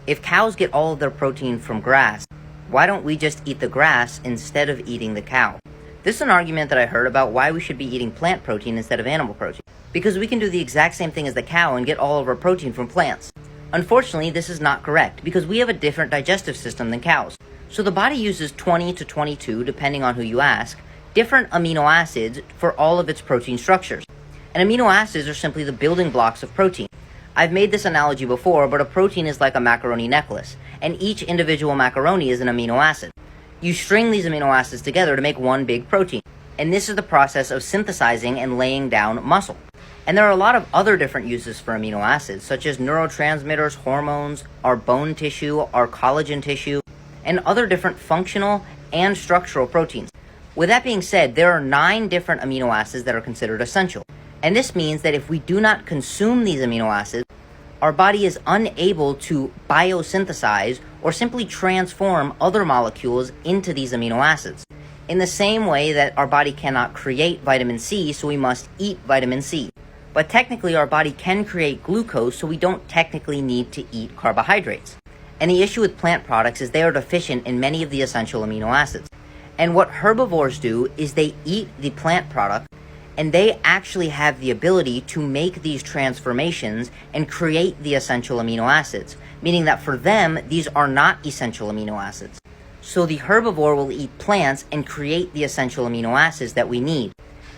If cows get all of their protein from grass, why don't we just eat the grass instead of eating the cow? This is an argument that I heard about why we should be eating plant protein instead of animal protein. Because we can do the exact same thing as the cow and get all of our protein from plants. Unfortunately, this is not correct because we have a different digestive system than cows. So the body uses 20 to 22, depending on who you ask, different amino acids for all of its protein structures. And amino acids are simply the building blocks of protein. I've made this analogy before, but a protein is like a macaroni necklace, and each individual macaroni is an amino acid. You string these amino acids together to make one big protein, and this is the process of synthesizing and laying down muscle. And there are a lot of other different uses for amino acids, such as neurotransmitters, hormones, our bone tissue, our collagen tissue, and other different functional and structural proteins. With that being said, there are 9 different amino acids that are considered essential. And this means that if we do not consume these amino acids, our body is unable to biosynthesize or simply transform other molecules into these amino acids. In the same way that our body cannot create vitamin C, so we must eat vitamin C. But technically our body can create glucose, so we don't technically need to eat carbohydrates. And the issue with plant products is they are deficient in many of the essential amino acids. And what herbivores do is they eat the plant product, and they actually have the ability to make these transformations and create the essential amino acids, meaning that for them, these are not essential amino acids. So the herbivore will eat plants and create the essential amino acids that we need.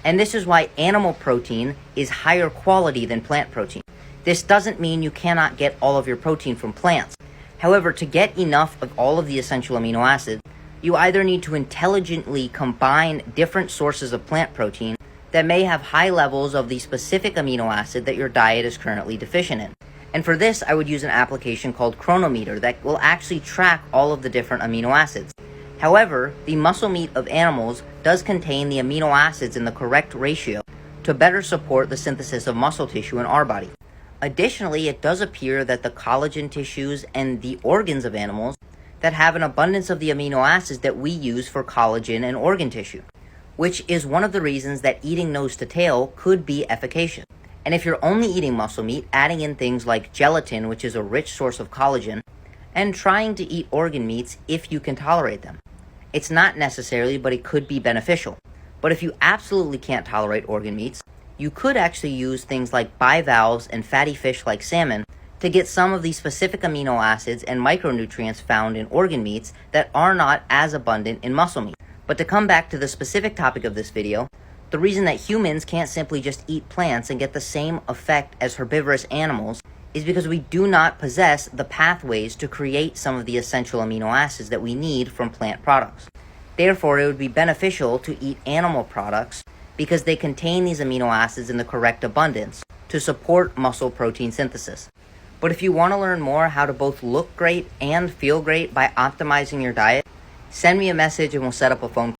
And this is why animal protein is higher quality than plant protein. This doesn't mean you cannot get all of your protein from plants. However, to get enough of all of the essential amino acids, you either need to intelligently combine different sources of plant protein that may have high levels of the specific amino acid that your diet is currently deficient in. And for this, I would use an application called Chronometer that will actually track all of the different amino acids. However, the muscle meat of animals does contain the amino acids in the correct ratio to better support the synthesis of muscle tissue in our body. Additionally, it does appear that the collagen tissues and the organs of animals that have an abundance of the amino acids that we use for collagen and organ tissue, which is one of the reasons that eating nose to tail could be efficacious. And if you're only eating muscle meat, adding in things like gelatin, which is a rich source of collagen, and trying to eat organ meats if you can tolerate them. It's not necessarily, but it could be beneficial. But if you absolutely can't tolerate organ meats, you could actually use things like bivalves and fatty fish like salmon to get some of the specific amino acids and micronutrients found in organ meats that are not as abundant in muscle meat. But to come back to the specific topic of this video, the reason that humans can't simply just eat plants and get the same effect as herbivorous animals is because we do not possess the pathways to create some of the essential amino acids that we need from plant products. Therefore, it would be beneficial to eat animal products because they contain these amino acids in the correct abundance to support muscle protein synthesis. But if you want to learn more how to both look great and feel great by optimizing your diet, send me a message and we'll set up a phone